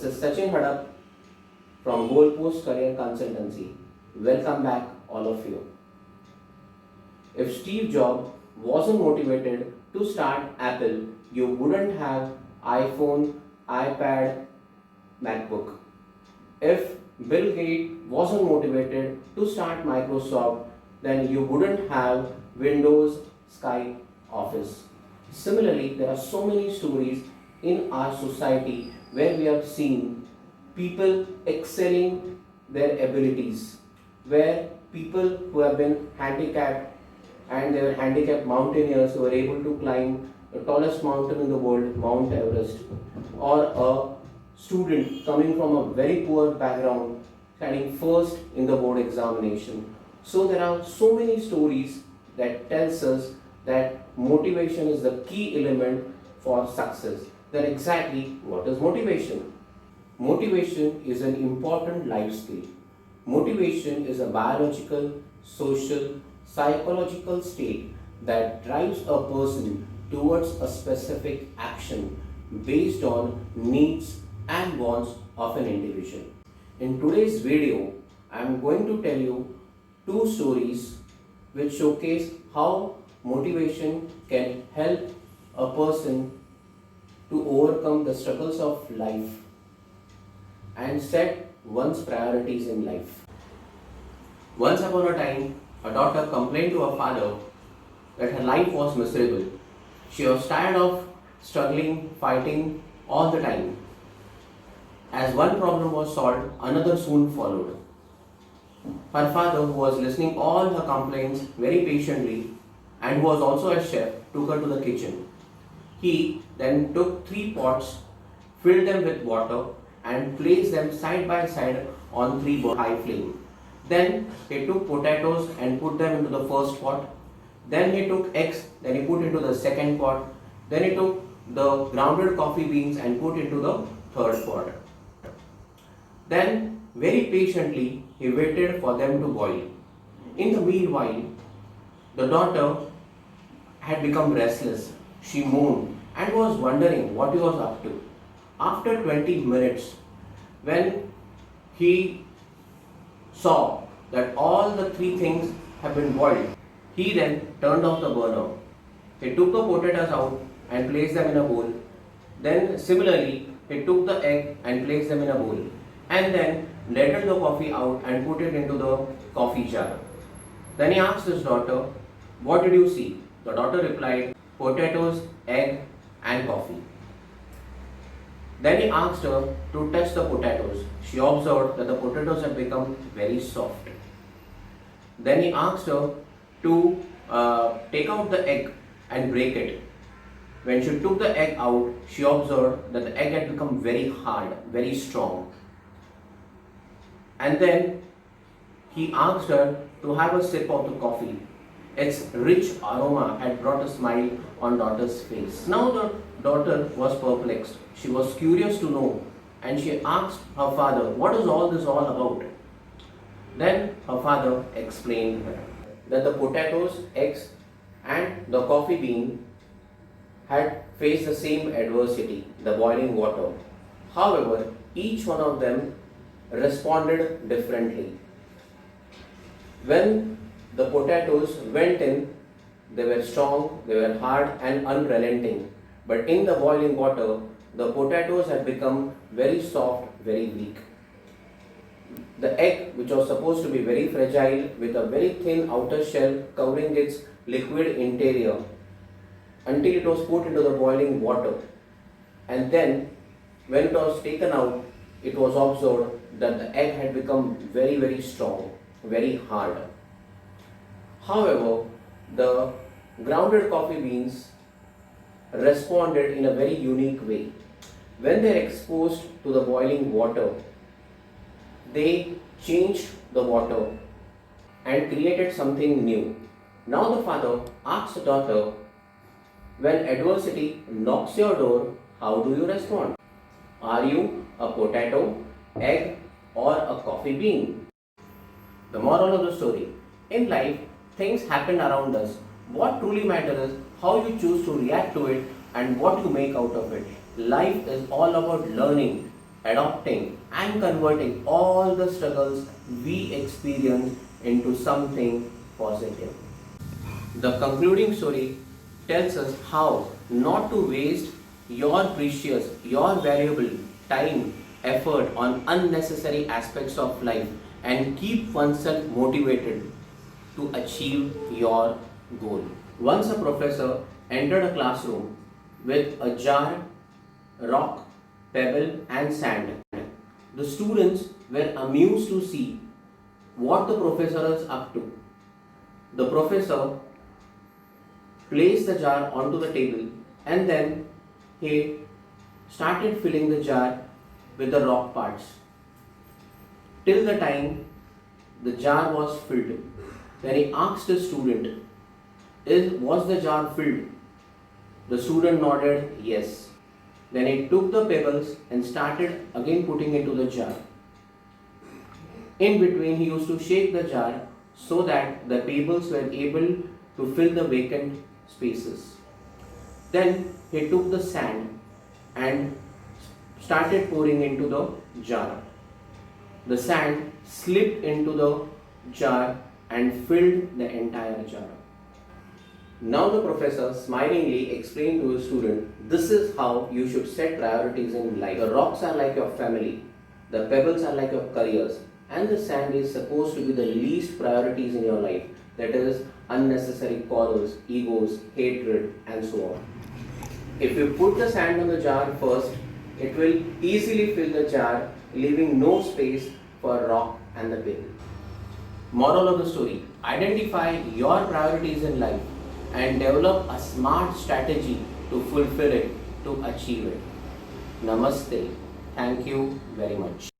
This is Sachin Hadap from Goalpost Career Consultancy. Welcome back, all of you. If Steve Jobs wasn't motivated to start Apple, you wouldn't have iPhone, iPad, MacBook. If Bill Gates wasn't motivated to start Microsoft, then you wouldn't have Windows, Skype, Office. Similarly, there are so many stories in our society where we have seen people excelling their abilities, where people who have been handicapped and they were handicapped mountaineers who were able to climb the tallest mountain in the world, Mount Everest, or a student coming from a very poor background standing first in the board examination. So there are so many stories that tells us that motivation is the key element for success. Then exactly what is motivation? Motivation is an important life skill. Motivation is a biological, social, psychological state that drives a person towards a specific action based on needs and wants of an individual. In today's video, I am going to tell you two stories which showcase how motivation can help a person to overcome the struggles of life and set one's priorities in life. Once upon a time, a daughter complained to her father that her life was miserable. She was tired of struggling, fighting all the time. As one problem was solved, another soon followed. Her father, who was listening all her complaints very patiently and who was also a chef, took her to the kitchen. He then took 3 pots, filled them with water and placed them side by side on 3 high flame. Then he took potatoes and put them into the first pot. Then he took eggs, then he put into the second pot. Then he took the grounded coffee beans and put into the third pot. Then very patiently he waited for them to boil. In the meanwhile, the daughter had become restless. She moaned and was wondering what he was up to. After 20 minutes, when he saw that all the 3 things have been boiled, he then turned off the burner. He took the potatoes out and placed them in a bowl. Then similarly, he took the egg and placed them in a bowl. And then ladled the coffee out and put it into the coffee jar. Then he asked his daughter, "What did you see?" The daughter replied, "Potatoes, egg and coffee." Then he asked her to touch the potatoes. She observed that the potatoes had become very soft. Then he asked her to take out the egg and break it. When she took the egg out, she observed that the egg had become very hard, very strong. And then he asked her to have a sip of the coffee. Its rich aroma had brought a smile on daughter's face. Now the daughter was perplexed. She was curious to know and she asked her father, "What is all this all about?" Then her father explained that the potatoes, eggs and the coffee bean had faced the same adversity, the boiling water. However, each one of them responded differently. When the potatoes went in, they were strong, they were hard and unrelenting. But in the boiling water, the potatoes had become very soft, very weak. The egg, which was supposed to be very fragile with a very thin outer shell covering its liquid interior, until it was put into the boiling water. And then, when it was taken out, it was observed that the egg had become very, very strong, very hard. However, the grounded coffee beans responded in a very unique way. When they are exposed to the boiling water, they changed the water and created something new. Now the father asks the daughter, when adversity knocks your door, how do you respond? Are you a potato, egg, or a coffee bean? The moral of the story: in life, things happen around us. What truly matters is how you choose to react to it and what you make out of it. Life is all about learning adopting and converting all the struggles we experience into something positive. The concluding story tells us how not to waste your precious, your valuable time, effort on unnecessary aspects of life and keep oneself motivated to achieve your goal. Once a professor entered a classroom with a jar, rock, pebble, and sand. The students were amused to see what the professor is up to. The professor placed the jar onto the table and then he started filling the jar with the rock parts till the time the jar was filled. When he asked the student, was the jar filled? The student nodded yes. Then he took the pebbles and started again putting into the jar. In between, he used to shake the jar so that the pebbles were able to fill the vacant spaces. Then he took the sand and started pouring into the jar. The sand slipped into the jar and filled the entire jar. Now the professor smilingly explained to his student, this is how you should set priorities in life. The rocks are like your family, the pebbles are like your careers, and the sand is supposed to be the least priorities in your life. That is unnecessary quarrels, egos, hatred, and so on. If you put the sand on the jar first, it will easily fill the jar, leaving no space for rock and the pebble. Moral of the story, identify your priorities in life and develop a smart strategy to fulfill it, to achieve it. Namaste. Thank you very much.